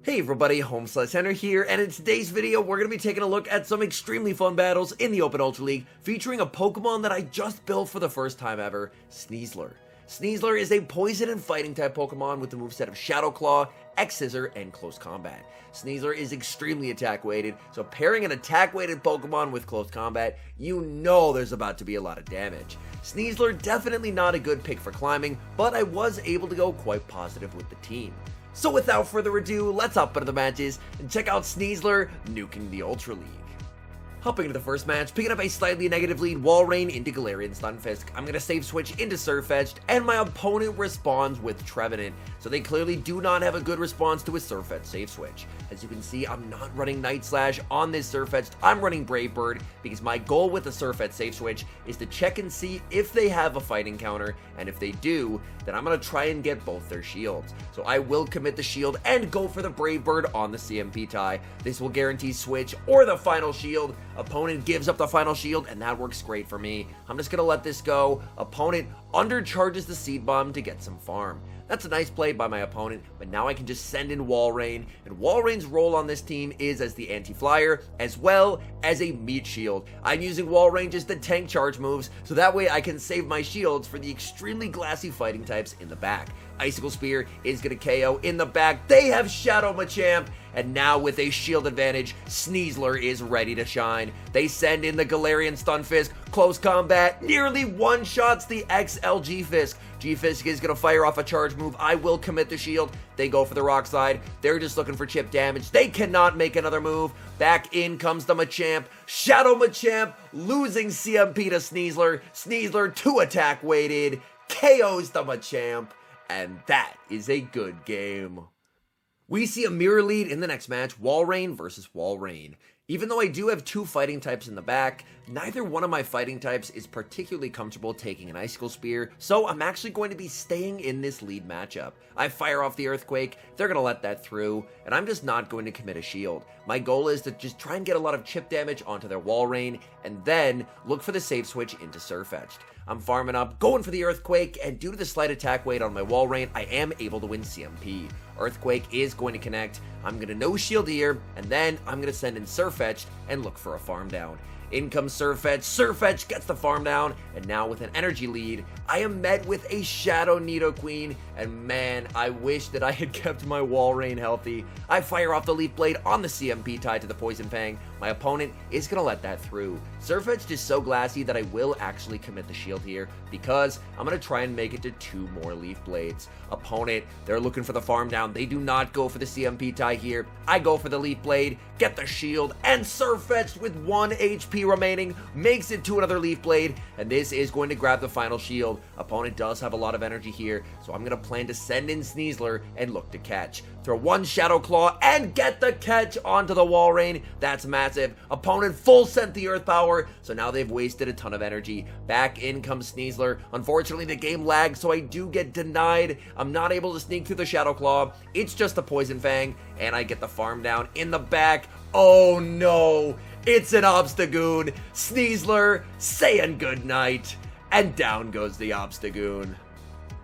Hey everybody, HomeSliceHenry here, and in today's video we're going to be taking a look at some extremely fun battles in the Open Ultra League featuring a Pokemon that I just built for the first time ever, SNEASLER. SNEASLER is a poison and fighting type Pokemon with the moveset of Shadow Claw, X-Scissor, and Close Combat. SNEASLER is extremely attack weighted, so pairing an attack weighted Pokemon with Close Combat, you know there's about to be a lot of damage. SNEASLER definitely not a good pick for climbing, but I was able to go quite positive with the team. So without further ado, let's hop into the matches and check out SNEASLER nuking the Ultra League. Hopping into the first match, picking up a slightly negative lead, Walrein into Galarian Stunfisk. I'm going to save switch into Surfetched, and my opponent responds with Trevenant, so they clearly do not have a good response to a Surfetched save switch. As you can see, I'm not running Night Slash on this Surfetched, I'm running Brave Bird, because my goal with the Surfetched save switch is to check and see if they have a fighting counter, and if they do, then I'm going to try and get both their shields. So I will commit the shield and go for the Brave Bird on the CMP tie. This will guarantee switch or the final shield. Opponent gives up the final shield, and that works great for me. I'm just going to let this go. Opponent undercharges the Seed Bomb to get some farm. That's a nice play by my opponent, but now I can just send in Walrein, and Walrein's role on this team is as the anti-flyer, as well as a meat shield. I'm using Walrein just to tank charge moves, so that way I can save my shields for the extremely glassy fighting types in the back. Icicle Spear is going to KO in the back. They have Shadow Machamp, and now with a shield advantage, SNEASLER is ready to shine. They send in the Galarian Stunfisk, Close Combat, nearly one-shots the XL G-Fisk. G-Fisk is going to fire off a charge move. I will commit the shield. They go for the Rock Slide. They're just looking for chip damage. They cannot make another move. Back in comes the Machamp. Shadow Machamp losing CMP to SNEASLER. SNEASLER 2 attack weighted, KOs the Machamp, and that is a good game. We see a mirror lead in the next match, Walrein versus Walrein. Even though I do have two fighting types in the back, neither one of my fighting types is particularly comfortable taking an Icicle Spear, so I'm actually going to be staying in this lead matchup. I fire off the Earthquake, they're going to let that through, and I'm just not going to commit a shield. My goal is to just try and get a lot of chip damage onto their Walrein, and then look for the save switch into Surfetched. I'm farming up, going for the Earthquake, and due to the slight attack weight on my Walrein, I am able to win CMP. Earthquake is going to connect, I'm going to no shield here, and then I'm going to send in Surfetched and look for a farm down. In comes Surfetched, Surfetched gets the farm down, and now with an energy lead, I am met with a Shadow Nidoqueen, and man, I wish that I had kept my Walrein healthy. I fire off the Leaf Blade on the CMP tied to the Poison Fang. My opponent is going to let that through. Surfetched is so glassy that I will actually commit the shield here, because I'm going to try and make it to 2 more Leaf Blades. Opponent, they're looking for the farm down. They do not go for the CMP tie here. I go for the Leaf Blade, get the shield, and Surfetched with 1 HP remaining makes it to another Leaf Blade, and this is going to grab the final shield. Opponent does have a lot of energy here, so I'm going to plan to send in SNEASLER and look to catch. Throw 1 Shadow Claw and get the catch onto the Walrein. That's massive. Opponent full sent the Earth Power, so now they've wasted a ton of energy. Back in comes SNEASLER. Unfortunately, the game lags, so I do get denied. I'm not able to sneak through the Shadow Claw. It's just a Poison Fang, and I get the farm down in the back. Oh no! It's an Obstagoon. SNEASLER saying goodnight, and down goes the Obstagoon.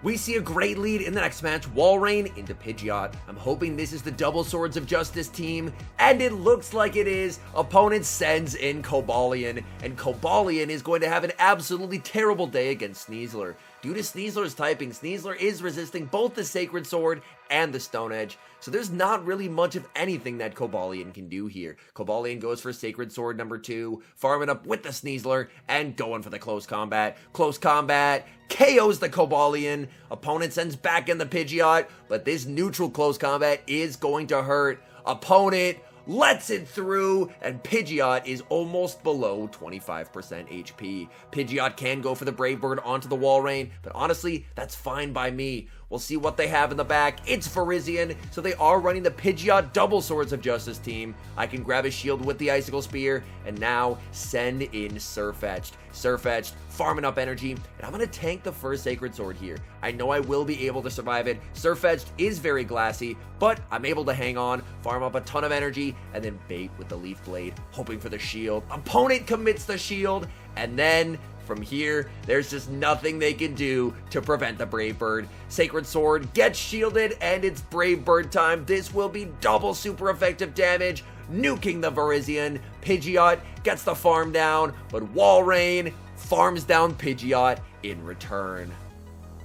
We see a great lead in the next match, Walrein into Pidgeot. I'm hoping this is the Double Swords of Justice team, and it looks like it is. Opponent sends in Cobalion, and Cobalion is going to have an absolutely terrible day against SNEASLER. Due to SNEASLER's typing, SNEASLER is resisting both the Sacred Sword and the Stone Edge, so there's not really much of anything that Cobalion can do here. Cobalion goes for Sacred Sword number 2, farming up with the SNEASLER, and going for the Close Combat. Close Combat KOs the Cobalion. Opponent sends back in the Pidgeot, but this neutral Close Combat is going to hurt. Opponent lets it through, and Pidgeot is almost below 25% HP. Pidgeot can go for the Brave Bird onto the Walrein, but honestly, that's fine by me. We'll see what they have in the back. It's Virizion, so they are running the Pidgeot Double Swords of Justice team. I can grab a shield with the Icicle Spear, and now send in Surfetched. Surfetched, farming up energy, and I'm going to tank the first Sacred Sword here. I know I will be able to survive it. Surfetched is very glassy, but I'm able to hang on, farm up a ton of energy, and then bait with the Leaf Blade, hoping for the shield. Opponent commits the shield, and then From here, there's just nothing they can do to prevent the Brave Bird. Sacred Sword gets shielded, and it's Brave Bird time. This will be double super effective damage, nuking the Virizion. Pidgeot gets the farm down, but Walrein farms down Pidgeot in return.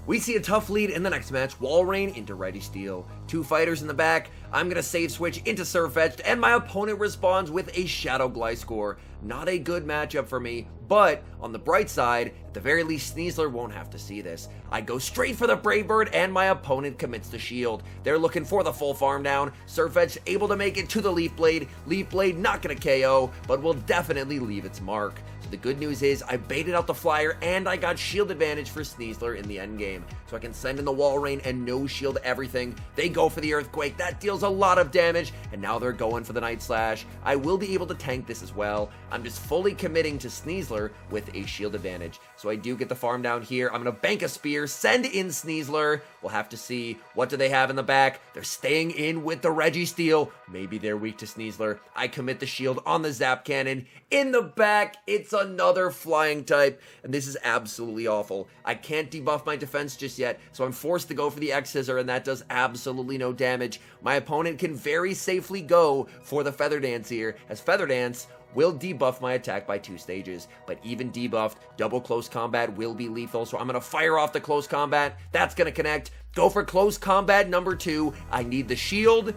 We see a tough lead in the next match. Walrein into Registeel. Two fighters in the back. I'm going to save switch into Surfetched, and my opponent responds with a Shadow Gliscor. Not a good matchup for me, but on the bright side, at the very least, Sneasler won't have to see this. I go straight for the Brave Bird, and my opponent commits the shield. They're looking for the full farm down. Surfetched able to make it to the Leaf Blade. Leaf Blade not going to KO, but will definitely leave its mark. So the good news is I baited out the Flyer, and I got shield advantage for Sneasler in the end game. So I can send in the Walrein and no shield everything. They go for the Earthquake. That deals a lot of damage, and now they're going for the Night Slash. I will be able to tank this as well. I'm just fully committing to Sneasler with a shield advantage. So I do get the farm down here. I'm going to bank a Spear, send in Sneasler. We'll have to see. What do they have in the back? They're staying in with the Registeel. Maybe they're weak to Sneasler. I commit the shield on the Zap Cannon. In the back, it's another flying type, and this is absolutely awful. I can't debuff my defense just yet, so I'm forced to go for the X-Scissor, and that does absolutely no damage. My opponent can very safely go for the Feather Dance here, as Feather Dance will debuff my attack by 2 stages, but even debuffed, double close combat will be lethal, so I'm going to fire off the close combat. That's going to connect. Go for close combat number 2. I need the shield,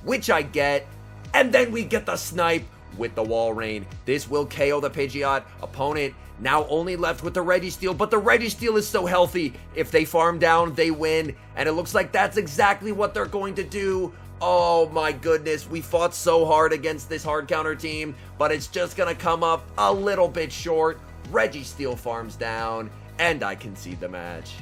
which I get, and then we get the snipe with the Walrein. This will KO the Pidgeot. Opponent now only left with the Registeel, but the Registeel is so healthy. If they farm down, they win, and it looks like that's exactly what they're going to do. Oh my goodness, we fought so hard against this hard counter team, but it's just gonna come up a little bit short. Registeel farms down, and I concede the match.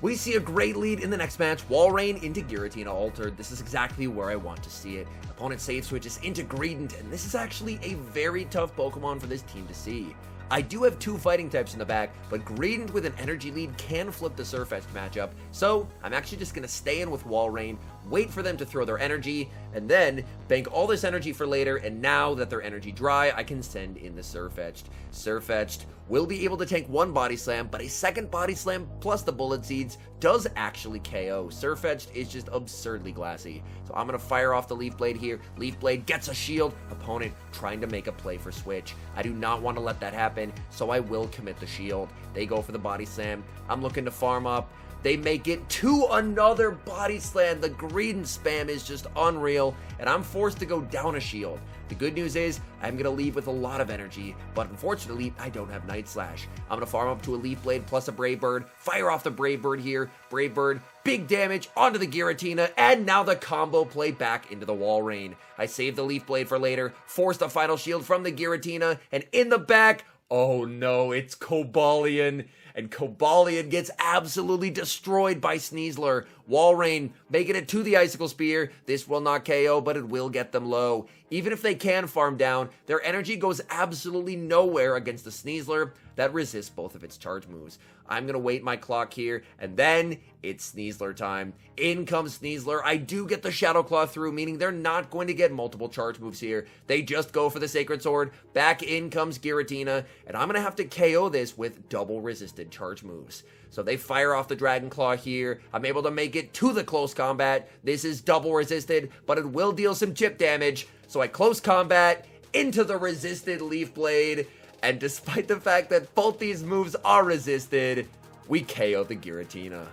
We see a great lead in the next match. Walrein into Giratina altered. This is exactly where I want to see it. Opponent save switches into Greedent, and this is actually a very tough Pokemon for this team to see. I do have 2 fighting types in the back, but Greedent with an energy lead can flip the Surfetched matchup, so I'm actually just going to stay in with Walrein, wait for them to throw their energy, and then bank all this energy for later, and now that their energy dry, I can send in the Surfetched. Surfetched will be able to tank 1 Body Slam, but a second Body Slam plus the Bullet Seeds does actually KO. Surfetched is just absurdly glassy. So I'm going to fire off the Leaf Blade here. Leaf Blade gets a shield. Opponent trying to make a play for switch. I do not want to let that happen, so I will commit the shield. They go for the Body Slam. I'm looking to farm up. They make it to another Body Slam. The Greedent spam is just unreal, and I'm forced to go down a shield. The good news is I'm going to leave with a lot of energy, but unfortunately, I don't have Night Slash. I'm going to farm up to a Leaf Blade plus a Brave Bird, fire off the Brave Bird here. Brave Bird, big damage onto the Giratina, and now the combo play back into the Walrein. I save the Leaf Blade for later, force the final shield from the Giratina, and in the back, oh no, it's Cobalion. And Cobalion gets absolutely destroyed by Sneasler. Walrein making it to the Icicle Spear. This will not KO, but it will get them low. Even if they can farm down, their energy goes absolutely nowhere against the Sneasler that resists both of its charge moves. I'm going to wait my clock here, and then it's Sneasler time. In comes Sneasler. I do get the Shadow Claw through, meaning they're not going to get multiple charge moves here. They just go for the Sacred Sword. Back in comes Giratina, and I'm going to have to KO this with double resisted charge moves. So they fire off the Dragon Claw here. I'm able to make it to the close combat. This is double resisted, but it will deal some chip damage. So I close combat into the resisted Leaf Blade. And despite the fact that both these moves are resisted, we KO the Giratina.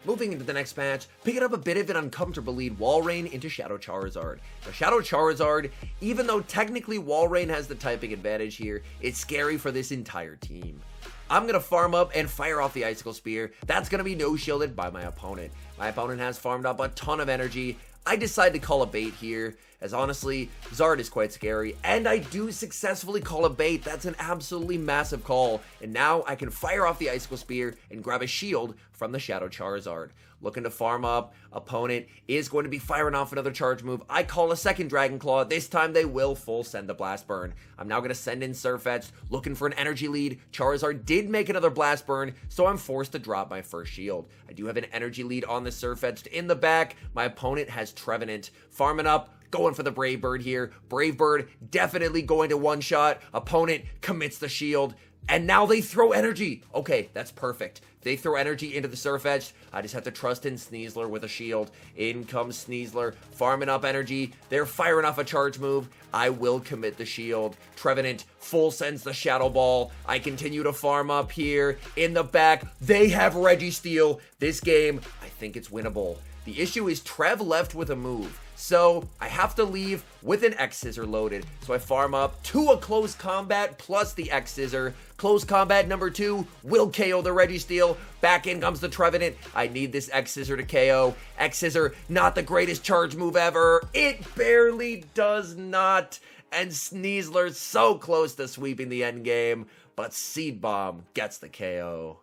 Moving into the next match, picking up a bit of an uncomfortable lead, Walrein into Shadow Charizard. Now Shadow Charizard, even though technically Walrein has the typing advantage here, it's scary for this entire team. I'm going to farm up and fire off the Icicle Spear. That's going to be no-shielded by my opponent. My opponent has farmed up a ton of energy. I decide to call a bait here, as honestly, Zard is quite scary, and I do successfully call a bait. That's an absolutely massive call, and now I can fire off the Icicle Spear and grab a shield from the Shadow Charizard. Looking to farm up, opponent is going to be firing off another charge move. I call a second Dragon Claw. This time they will full send the Blast Burn. I'm now going to send in Surfetched, looking for an energy lead. Charizard did make another Blast Burn, so I'm forced to drop my first shield. I do have an energy lead on the Surfetched in the back. My opponent has Trevenant. Farming up, going for the Brave Bird here. Brave Bird definitely going to one-shot. Opponent commits the shield. And now they throw energy. Okay, that's perfect. They throw energy into the Surf Edge. I just have to trust in SNEASLER with a shield. In comes SNEASLER, farming up energy. They're firing off a charge move. I will commit the shield. Trevenant full sends the Shadow Ball. I continue to farm up here. In the back, they have Registeel. This game, I think it's winnable. The issue is Trev left with a move. So I have to leave with an X-Scissor loaded. So I farm up to a Close Combat plus the X-Scissor. Close Combat number 2 will KO the Registeel. Back in comes the Trevenant. I need this X-Scissor to KO. X-Scissor, not the greatest charge move ever. It barely does not. And SNEASLER's so close to sweeping the end game. But Seed Bomb gets the KO.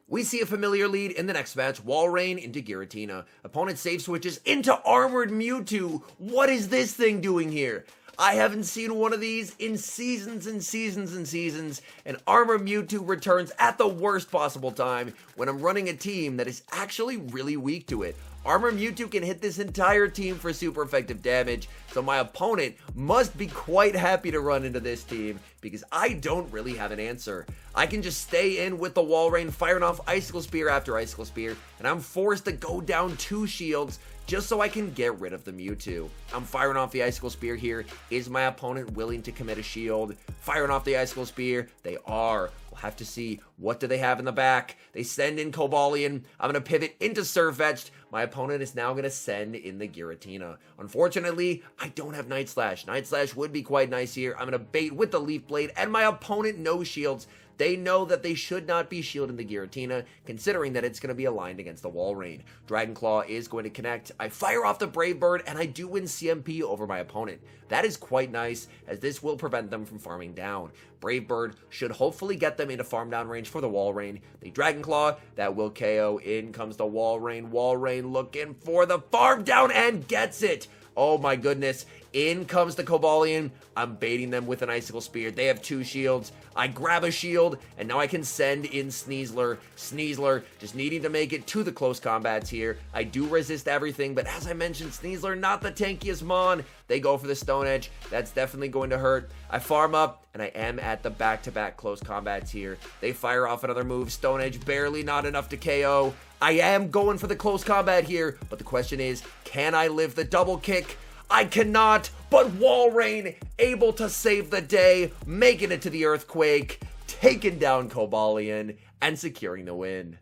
We see a familiar lead in the next match, Walrein into Giratina. Opponent save switches into Armored Mewtwo. What is this thing doing here? I haven't seen one of these in seasons and seasons and seasons, and Armored Mewtwo returns at the worst possible time when I'm running a team that is actually really weak to it. Armored Mewtwo can hit this entire team for super effective damage, so my opponent must be quite happy to run into this team because I don't really have an answer. I can just stay in with the Walrein, firing off Icicle Spear after Icicle Spear, and I'm forced to go down 2 shields just so I can get rid of the Mewtwo. I'm firing off the Icicle Spear here. Is my opponent willing to commit a shield? Firing off the Icicle Spear. They are. We'll have to see. What do they have in the back? They send in Cobalion. I'm going to pivot into Surfetched. My opponent is now going to send in the Giratina. Unfortunately, I don't have Night Slash. Night Slash would be quite nice here. I'm going to bait with the Leaf Blade, and my opponent no shields. They know that they should not be shielding the Giratina, considering that it's going to be aligned against the Walrein. Dragon Claw is going to connect. I fire off the Brave Bird, and I do win CMP over my opponent. That is quite nice, as this will prevent them from farming down. Brave Bird should hopefully get them into farm down range for the Walrein. The Dragon Claw, that will KO. In comes the Walrein. Walrein looking for the farm down and gets it. Oh my goodness. In comes the Cobalion. I'm baiting them with an Icicle Spear. They have 2 shields. I grab a shield, and now I can send in SNEASLER. SNEASLER just needing to make it to the close combats here. I do resist everything, but as I mentioned, SNEASLER not the tankiest Mon. They go for the Stone Edge. That's definitely going to hurt. I farm up, and I am at the back-to-back close combats here. They fire off another move. Stone Edge barely not enough to KO. I am going for the close combat here, but the question is, can I live the double kick? I cannot, but Walrein able to save the day, making it to the Earthquake, taking down Cobalion, and securing the win.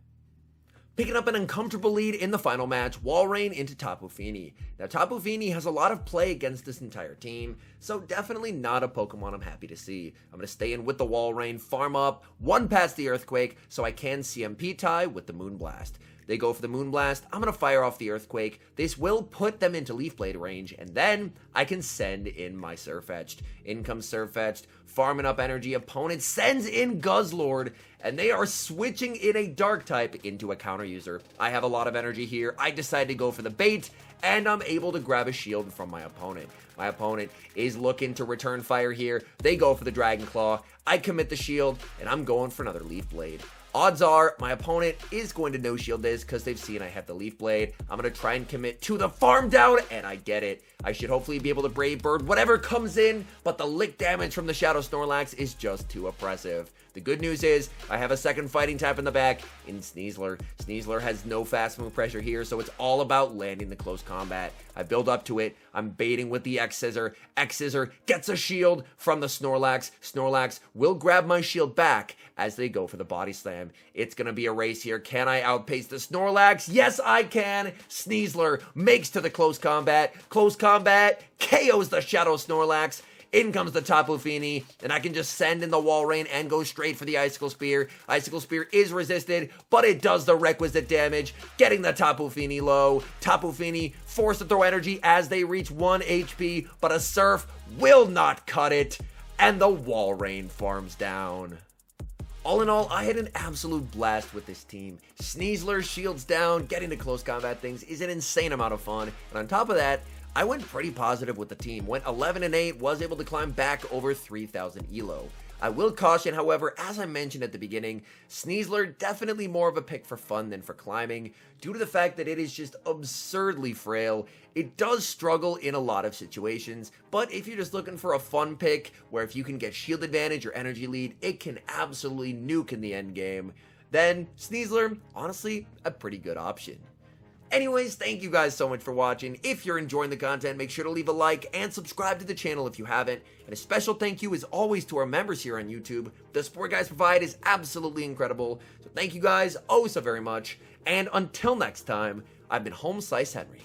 Picking up an uncomfortable lead in the final match, Walrein into Tapu Fini. Now, Tapu Fini has a lot of play against this entire team, so definitely not a Pokemon I'm happy to see. I'm going to stay in with the Walrein, farm up, 1 past the Earthquake, so I can CMP tie with the Moonblast. They go for the Moonblast. I'm going to fire off the Earthquake. This will put them into Leaf Blade range, and then I can send in my Surfetched. In comes Surfetched, farming up energy. Opponent sends in Guzzlord, and they are switching in a Dark type into a counter user. I have a lot of energy here. I decide to go for the bait, and I'm able to grab a shield from my opponent. My opponent is looking to return fire here. They go for the Dragon Claw. I commit the shield, and I'm going for another Leaf Blade. Odds are my opponent is going to no-shield this because they've seen I have the Leaf Blade. I'm going to try and commit to the farm down, and I get it. I should hopefully be able to Brave Bird whatever comes in, but the lick damage from the Shadow Snorlax is just too oppressive. The good news is I have a second fighting type in the back in SNEASLER. SNEASLER has no fast move pressure here, so it's all about landing the close combat. I build up to it. I'm baiting with the X-Scissor. X-Scissor gets a shield from the Snorlax. Snorlax will grab my shield back as they go for the Body Slam. It's going to be a race here. Can I outpace the Snorlax? Yes, I can. SNEASLER makes to the close combat. Close combat KOs the Shadow Snorlax. In comes the Tapu Fini, and I can just send in the Walrein and go straight for the Icicle Spear. Icicle Spear is resisted, but it does the requisite damage, getting the Tapu Fini low. Tapu Fini forced to throw energy as they reach 1 HP, but a Surf will not cut it, and the Walrein farms down. All in all, I had an absolute blast with this team. SNEASLER shields down, getting to close combat things is an insane amount of fun, and on top of that, I went pretty positive with the team, went 11-8, was able to climb back over 3,000 elo. I will caution, however, as I mentioned at the beginning, SNEASLER definitely more of a pick for fun than for climbing, due to the fact that it is just absurdly frail. It does struggle in a lot of situations, but if you're just looking for a fun pick, where if you can get shield advantage or energy lead, it can absolutely nuke in the end game, then SNEASLER, honestly, a pretty good option. Anyways, thank you guys so much for watching. If you're enjoying the content, make sure to leave a like and subscribe to the channel if you haven't. And a special thank you as always to our members here on YouTube. The support you guys provide is absolutely incredible. So thank you guys oh so very much. And until next time, I've been HomeSliceHenry.